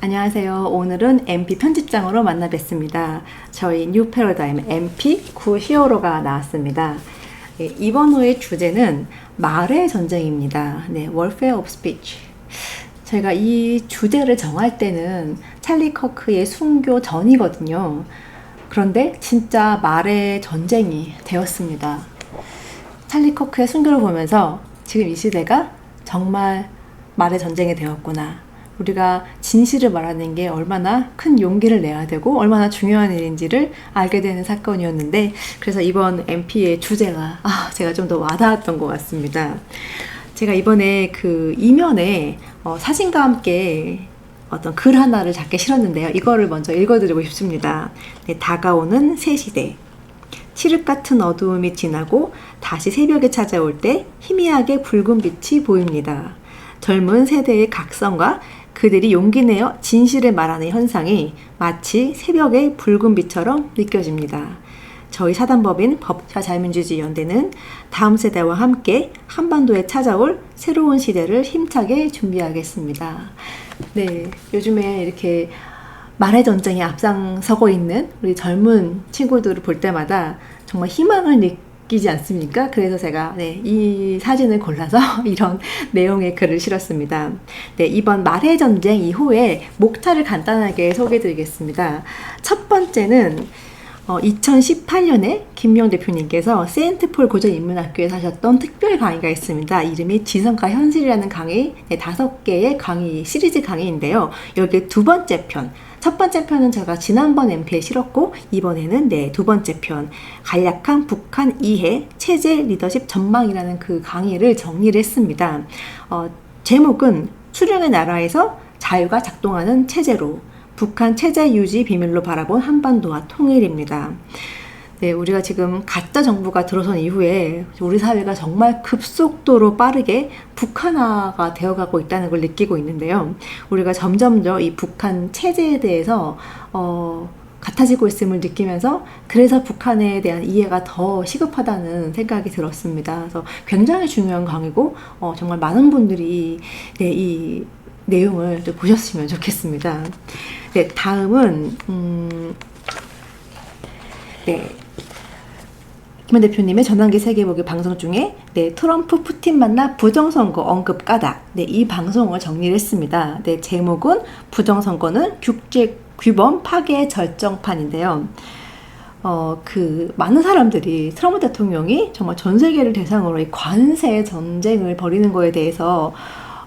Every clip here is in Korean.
안녕하세요. 오늘은 MP 편집장으로 만나 뵙습니다. 저희 뉴 패러다임 MP 구 히어로가 나왔습니다. 이번 호의 주제는 말의 전쟁입니다. Warfare of Speech. 제가 이 주제를 정할 때는 찰리 커크의 순교 전이거든요. 그런데 진짜 말의 전쟁이 되었습니다. 찰리 커크의 순교를 보면서 지금 이 시대가 정말 말의 전쟁이 되었구나. 우리가 진실을 말하는 게 얼마나 큰 용기를 내야 되고 얼마나 중요한 일인지를 알게 되는 사건이었는데, 그래서 이번 MP의 주제가 제가 좀 더 와닿았던 것 같습니다. 제가 이번에 그 이면에 사진과 함께 어떤 글 하나를 작게 실었는데요. 이거를 먼저 읽어드리고 싶습니다. 다가오는 새 시대. 칠흑 같은 어두움이 지나고 다시 새벽에 찾아올 때 희미하게 붉은 빛이 보입니다. 젊은 세대의 각성과 그들이 용기 내어 진실을 말하는 현상이 마치 새벽의 붉은 빛처럼 느껴집니다. 저희 사단법인 법차 자유민주주의 연대는 다음 세대와 함께 한반도에 찾아올 새로운 시대를 힘차게 준비하겠습니다. 네, 요즘에 이렇게 말의 전쟁에 앞장서고 있는 우리 젊은 친구들을 볼 때마다 정말 희망을 느끼지 않습니까? 그래서 제가 이 사진을 골라서 이런 내용의 글을 실었습니다. 이번 말의 전쟁 이후에 목차를 간단하게 소개해드리겠습니다. 첫 번째는 2018년에 김명 대표님께서 세인트폴 고전인문학교에 하셨던 특별 강의가 있습니다. 이름이 지성과 현실이라는 강의, 5개의 강의 시리즈 강의인데요. 여기 두 번째 편, 첫 번째 편은 제가 지난번 MP에 실었고, 이번에는 두 번째 편, 간략한 북한 이해, 체제, 리더십 전망이라는 그 강의를 정리를 했습니다. 제목은 수령의 나라에서 자유가 작동하는 체제로, 북한 체제 유지 비밀로 바라본 한반도와 통일입니다. 우리가 지금 가짜 정부가 들어선 이후에 우리 사회가 정말 급속도로 빠르게 북한화가 되어가고 있다는 걸 느끼고 있는데요. 우리가 점점 더 이 북한 체제에 대해서 같아지고 있음을 느끼면서, 그래서 북한에 대한 이해가 더 시급하다는 생각이 들었습니다. 그래서 굉장히 중요한 강의고 정말 많은 분들이 이 내용을 좀 보셨으면 좋겠습니다. 다음은 김현 대표님의 전환기 세계보기 방송 중에 트럼프 푸틴 만나 부정선거 언급 까닭, 이 방송을 정리를 했습니다. 제목은 부정선거는 국제 규범 파괴 절정판인데요. 많은 사람들이 트럼프 대통령이 정말 전 세계를 대상으로 이 관세 전쟁을 벌이는 거에 대해서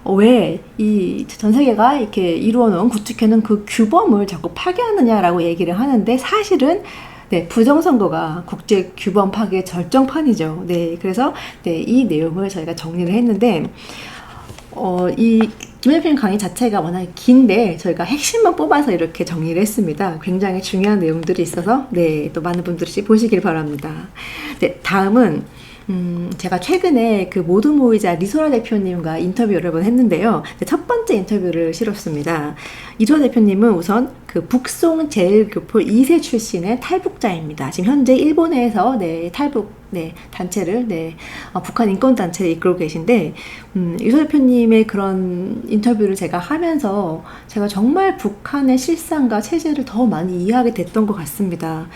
왜 이 전 세계가 이렇게 이루어놓은 구축해놓은 그 규범을 자꾸 파괴하느냐라고 얘기를 하는데, 사실은 부정선거가 국제 규범 파괴 절정판이죠. 그래서 이 내용을 저희가 정리를 했는데, 이 김현필 강의 자체가 워낙 긴데 저희가 핵심만 뽑아서 이렇게 정리를 했습니다. 굉장히 중요한 내용들이 있어서 또 많은 분들이 보시길 바랍니다. 다음은 제가 최근에 그 모두 모이자 리소라 대표님과 인터뷰 여러 번 했는데요. 첫 번째 인터뷰를 실었습니다. 리소라 대표님은 우선 그 북송 제일교포 2세 출신의 탈북자입니다. 지금 현재 일본에서 탈북 단체를 북한 인권단체를 이끌고 계신데, 리소라 대표님의 그런 인터뷰를 제가 하면서 제가 정말 북한의 실상과 체제를 더 많이 이해하게 됐던 것 같습니다.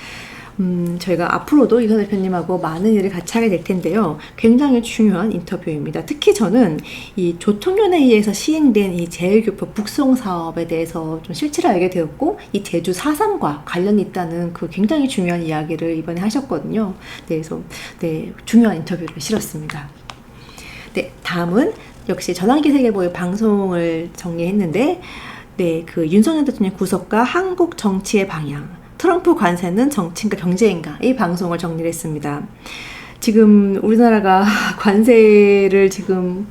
저희가 앞으로도 이서 대표님하고 많은 일을 같이 하게 될 텐데요. 굉장히 중요한 인터뷰입니다. 특히 저는 이 조통련회의에서 시행된 이 제일교포 북송 사업에 대해서 좀 실체를 알게 되었고, 이 제주 4.3과 관련이 있다는 그 굉장히 중요한 이야기를 이번에 하셨거든요. 그래서 중요한 인터뷰를 실었습니다. 다음은 역시 전환기 세계보의 방송을 정리했는데, 그 윤석열 대통령 구속과 한국 정치의 방향, 트럼프 관세는 정치인가 경제인가, 이 방송을 정리를 했습니다. 지금 우리나라가 관세를 지금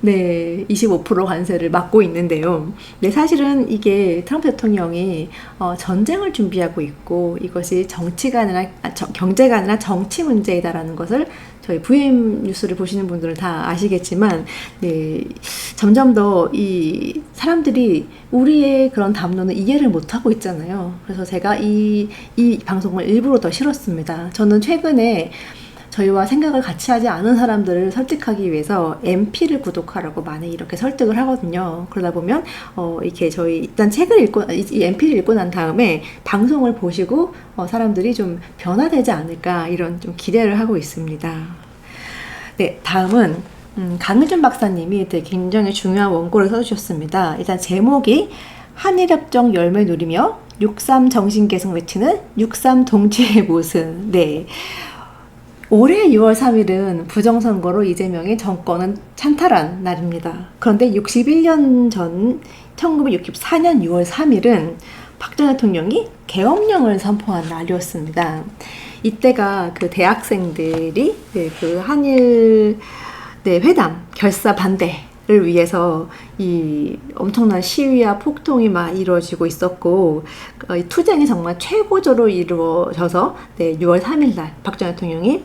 25% 관세를 막고 있는데요. 사실은 이게 트럼프 대통령이 전쟁을 준비하고 있고, 이것이 정치가 아니라 경제가 아니라 정치 문제이다라는 것을 저희 VM 뉴스를 보시는 분들은 다 아시겠지만, 점점 더 이 사람들이 우리의 그런 담론을 이해를 못하고 있잖아요. 그래서 제가 이 방송을 일부러 더 실었습니다. 저는 최근에 저희와 생각을 같이 하지 않은 사람들을 설득하기 위해서 MP를 구독하라고 많이 이렇게 설득을 하거든요. 그러다 보면 이렇게 저희 일단 책을 읽고 이 MP를 읽고 난 다음에 방송을 보시고 사람들이 좀 변화되지 않을까 이런 좀 기대를 하고 있습니다. 네, 다음은 강의준 박사님이 되게 굉장히 중요한 원고를 써주셨습니다. 일단 제목이 한일협정 열매 누리며 6.3 정신 계승 외치는 6.3 동지의 모습. 네. 올해 6월 3일은 부정선거로 이재명의 정권은 찬탈한 날입니다. 그런데 61년 전 1964년 6월 3일은 박 전 대통령이 계엄령을 선포한 날이었습니다. 이때가 그 대학생들이 그 한일 회담 결사 반대를 위해서 이 엄청난 시위와 폭동이 막 이루어지고 있었고 이 투쟁이 정말 최고조로 이루어져서 6월 3일 날 박 전 대통령이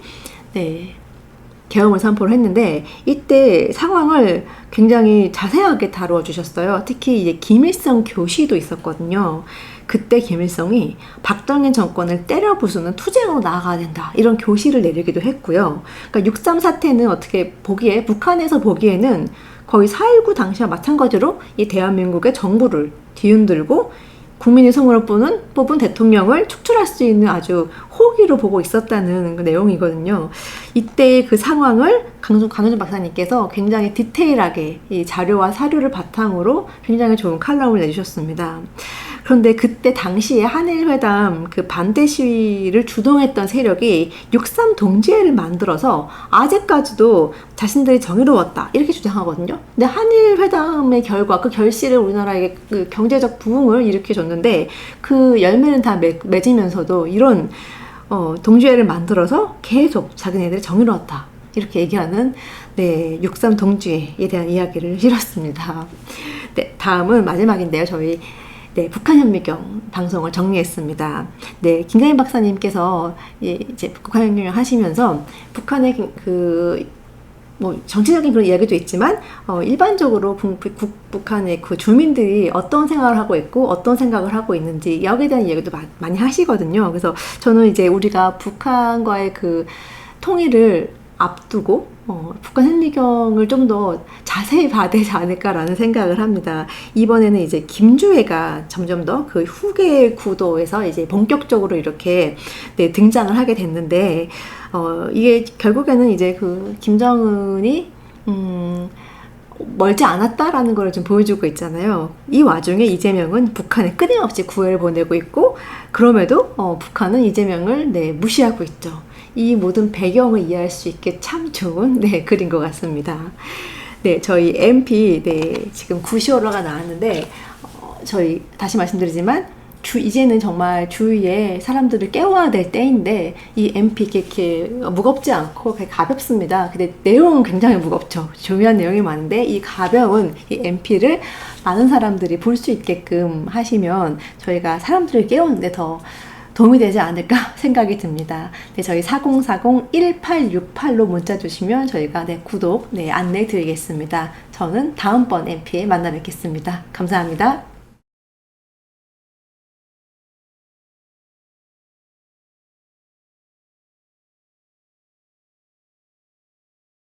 계엄을 선포를 했는데 이때 상황을 굉장히 자세하게 다루어 주셨어요. 특히 이제 김일성 교시도 있었거든요. 그때 김일성이 박정희 정권을 때려 부수는 투쟁으로 나아가야 된다 이런 교시를 내리기도 했고요. 그러니까 6.3 사태는 어떻게 보기에 북한에서 보기에는 거의 4.19 당시와 마찬가지로 이 대한민국의 정부를 뒤흔들고 국민의 성으로 뽑은 대통령을 축출할 수 있는 아주 호기로 보고 있었다는 그 내용이거든요. 이때 그 상황을 강효준 박사님께서 굉장히 디테일하게 이 자료와 사료를 바탕으로 굉장히 좋은 칼럼을 내주셨습니다. 그런데 그때 당시에 한일회담 그 반대 시위를 주동했던 세력이 6.3 동지회를 만들어서 아직까지도 자신들이 정의로웠다 이렇게 주장하거든요. 근데 한일회담의 결과 그 결실을 우리나라에게 그 경제적 부흥을 일으켜줬는데 그 열매는 다 맺으면서도 이런 동지회를 만들어서 계속 자기네들이 정의로웠다 이렇게 얘기하는 6.3 동지회에 대한 이야기를 실었습니다. 네, 다음은 마지막인데요. 저희 북한 현미경 방송을 정리했습니다. 김강인 박사님께서 이제 북한 현미경 하시면서 북한의 정치적인 그런 이야기도 있지만 일반적으로 북한의 그 주민들이 어떤 생각을 하고 있고 어떤 생각을 하고 있는지 여기에 대한 이야기도 많이 하시거든요. 그래서 저는 이제 우리가 북한과의 그 통일을 앞두고 북한 현미경을 좀 더 자세히 봐야 되지 않을까라는 생각을 합니다. 이번에는 이제 김주애가 점점 더 그 후계 구도에서 이제 본격적으로 이렇게 등장을 하게 됐는데 이게 결국에는 이제 그 김정은이 멀지 않았다라는 걸 좀 보여주고 있잖아요. 이 와중에 이재명은 북한에 끊임없이 구애를 보내고 있고 그럼에도 북한은 이재명을 무시하고 있죠. 이 모든 배경을 이해할 수 있게 참 좋은 글인 것 같습니다. 저희 MP 지금 9시호로가 나왔는데 저희 다시 말씀드리지만 이제는 정말 주위에 사람들을 깨워야 될 때인데 이 MP 이렇게 무겁지 않고 가볍습니다. 근데 내용은 굉장히 무겁죠. 중요한 내용이 많은데 이 가벼운 이 MP를 많은 사람들이 볼 수 있게끔 하시면 저희가 사람들을 깨우는데 더 도움이 되지 않을까 생각이 듭니다. 저희 4040-1868로 문자 주시면 저희가 구독 안내 드리겠습니다. 저는 다음번 MP에 만나 뵙겠습니다. 감사합니다.